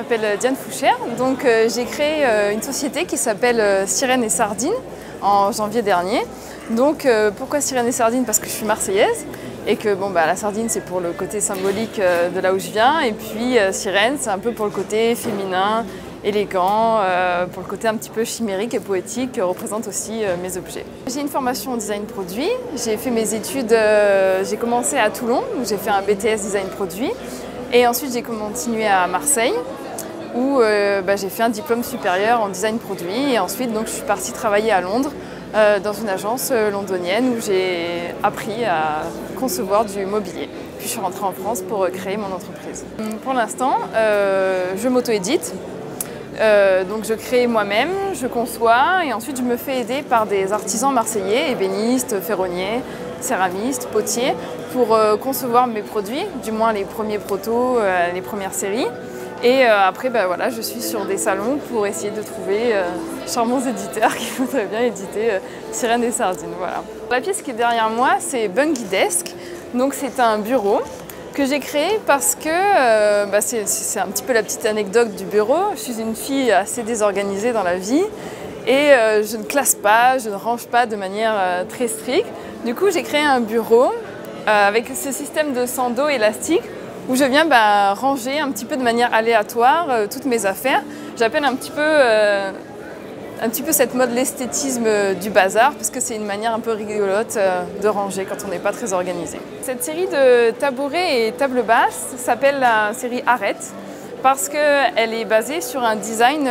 m'appelle Diane Fouchère. Donc, j'ai créé une société qui s'appelle Sirène et Sardines en janvier dernier. Donc, pourquoi Sirène et Sardines? Parce que je suis marseillaise et que la sardine c'est pour le côté symbolique de là où je viens, et puis Sirène c'est un peu pour le côté féminin, élégant, pour le côté un petit peu chimérique et poétique que représentent aussi mes objets. J'ai une formation en design produit, j'ai fait mes études, j'ai commencé à Toulon où j'ai fait un BTS design produit, et ensuite j'ai continué à Marseille où j'ai fait un diplôme supérieur en design produit, et ensuite donc, je suis partie travailler à Londres dans une agence londonienne où j'ai appris à concevoir du mobilier. Puis je suis rentrée en France pour créer mon entreprise. Pour l'instant, je m'auto-édite. Donc je crée moi-même, je conçois et ensuite je me fais aider par des artisans marseillais, ébénistes, ferronniers, céramistes, potiers, pour concevoir mes produits, du moins les premiers protos, les premières séries. Et après, je suis sur des salons pour essayer de trouver charmants éditeurs qui voudraient bien éditer Sirène et Sardines. Voilà. La pièce qui est derrière moi, c'est Bungie Desk. Donc c'est un bureau que j'ai créé parce que c'est un petit peu la petite anecdote du bureau. Je suis une fille assez désorganisée dans la vie et je ne classe pas, je ne range pas de manière très stricte. Du coup, j'ai créé un bureau avec ce système de sando élastique où je viens ranger un petit peu de manière aléatoire toutes mes affaires. J'appelle un petit peu cette mode l'esthétisme du bazar, parce que c'est une manière un peu rigolote de ranger quand on n'est pas très organisé. Cette série de tabourets et tables basses s'appelle la série Arête, parce qu'elle est basée sur un design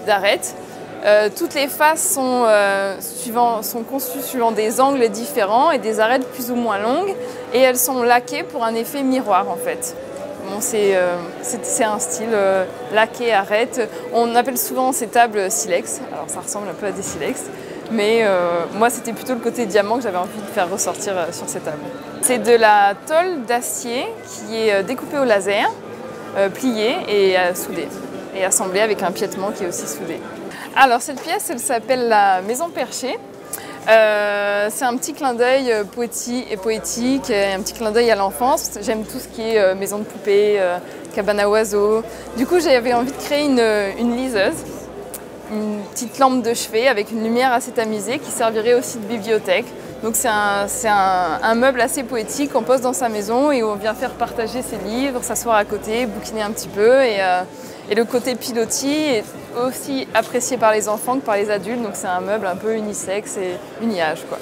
d'arête. Toutes les faces sont conçues suivant des angles différents et des arêtes plus ou moins longues, et elles sont laquées pour un effet miroir en fait. Bon, c'est un style laqué, arête. On appelle souvent ces tables silex, alors ça ressemble un peu à des silex, mais moi c'était plutôt le côté diamant que j'avais envie de faire ressortir sur ces tables. C'est de la tôle d'acier qui est découpée au laser, pliée et soudée, et assemblée avec un piétement qui est aussi soudé. Alors cette pièce, elle s'appelle la Maison Perchée. C'est un petit clin d'œil poétique, et un petit clin d'œil à l'enfance. J'aime tout ce qui est maison de poupée, cabane à oiseaux. Du coup, j'avais envie de créer une liseuse, une petite lampe de chevet avec une lumière assez tamisée qui servirait aussi de bibliothèque. Donc c'est un meuble assez poétique qu'on pose dans sa maison et où on vient faire partager ses livres, s'asseoir à côté, bouquiner un petit peu. Et le côté pilotis est aussi apprécié par les enfants que par les adultes, donc c'est un meuble un peu unisexe et uniage, quoi.